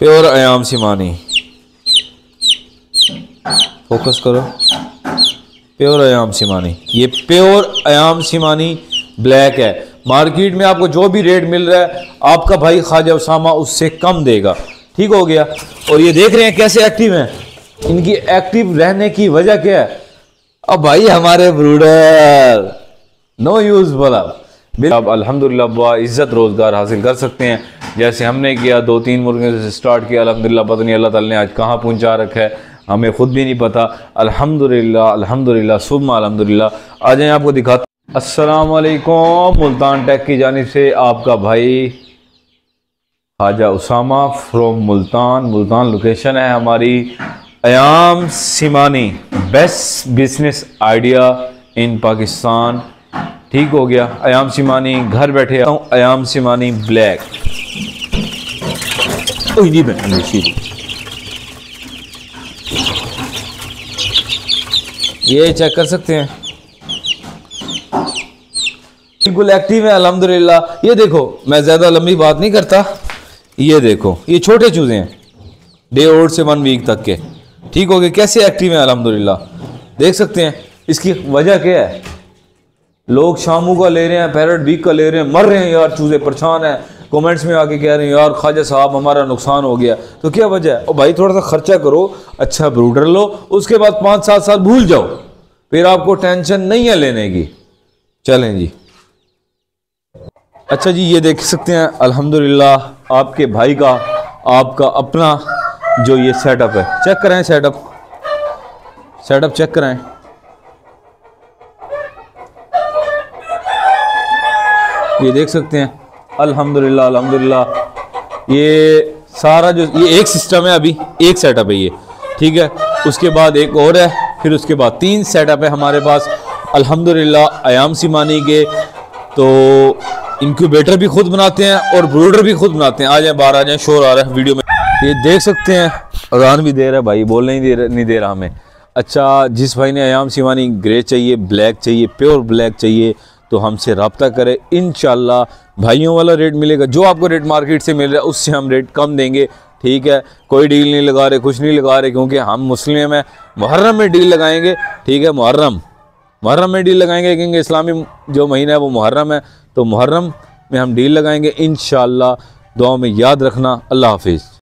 Pure अयाम सिमानी, focus करो, pure अयाम सिमानी। ये pure अयाम सिमानी black है। मार्केट में आपको जो भी रेट मिल रहा है आपका भाई ख्वाजा उसामा उससे कम देगा। ठीक हो गया। और ये देख रहे हैं कैसे एक्टिव हैं, इनकी एक्टिव रहने की वजह क्या है? अब भाई हमारे ब्रूडर नो यूज बोला, आप अल्हम्दुलिल्लाह बुआ इज्जत रोज़गार हासिल कर सकते हैं। जैसे हमने किया 2-3 मुर्गे से स्टार्ट किया, अल्हम्दुलिल्लाह पता नहीं अल्लाह ताला ने आज कहाँ पहुँचा रखा है, हमें खुद भी नहीं पता। अल्हम्दुलिल्लाह अल्हम्दुलिल्लाह सुम्मा अल्हम्दुलिल्लाह। आ जाए आपको दिखाता। अस्सलाम वालेकुम, मुल्तान टेक की जानिब से आपका भाई ख्वाजा उसामा फ्रॉम मुल्तान। मुल्तान लोकेशन है हमारी। I am Simani best business idea in Pakistan. ठीक हो गया। अयाम सिमानी घर बैठे अयाम सिमानी ब्लैक। ये चेक कर सकते हैं, बिल्कुल एक्टिव है अल्हम्दुलिल्लाह। ये देखो, मैं ज़्यादा लंबी बात नहीं करता, ये देखो ये छोटे चूजे हैं डे ओल्ड से 1 वीक तक के। ठीक हो गए, कैसे एक्टिव हैं अल्हम्दुलिल्लाह, देख सकते हैं। इसकी वजह क्या है? लोग शामू का ले रहे हैं, पैरट बीक का ले रहे हैं, मर रहे हैं यार, चूजे परेशान हैं, कमेंट्स में आके कह रहे हैं यार ख्वाजा साहब हमारा नुकसान हो गया। तो क्या वजह है? और भाई थोड़ा सा खर्चा करो, अच्छा ब्रूडर लो, उसके बाद 5-7 साल भूल जाओ, फिर आपको टेंशन नहीं है लेने की। चलें जी। अच्छा जी, ये देख सकते हैं अल्हम्दुलिल्लाह आपके भाई का आपका अपना जो ये सेटअप है। चेक कराएं सेटअप चेक कराएं। ये देख सकते हैं अल्हम्दुलिल्लाह अल्हम्दुलिल्लाह। ये सारा जो ये एक सिस्टम है, अभी एक सेटअप है ये। ठीक है, उसके बाद एक और है, फिर उसके बाद 3 सेटअप है हमारे पास अल्हम्दुलिल्लाह अयाम सिमानी के। तो इंक्यूबेटर भी खुद बनाते हैं और ब्रूडर भी खुद बनाते हैं। आ जाए बाहर आ जाए, शोर आ रहा है वीडियो में। ये देख सकते हैं, अजान भी दे रहा है भाई, बोलने नहीं दे रहा हमें। अच्छा, जिस भाई ने अयाम सिमानी ग्रे चाहिए, ब्लैक चाहिए, प्योर ब्लैक चाहिए, तो हमसे रब्ता करें। इंशाल्लाह भाइयों वाला रेट मिलेगा। जो आपको रेट मार्केट से मिल रहा है उससे हम रेट कम देंगे। ठीक है, कोई डील नहीं लगा रहे, कुछ नहीं लगा रहे, क्योंकि हम मुस्लिम हैं। मुहर्रम में डील लगाएंगे। ठीक है, मुहर्रम में डील लगाएंगे, क्योंकि इस्लामी जो महीना है वो मुहर्रम है। तो मुहर्रम में हम डील लगाएंगे इंशाल्लाह। दुआ में याद रखना। अल्लाह हाफिज़।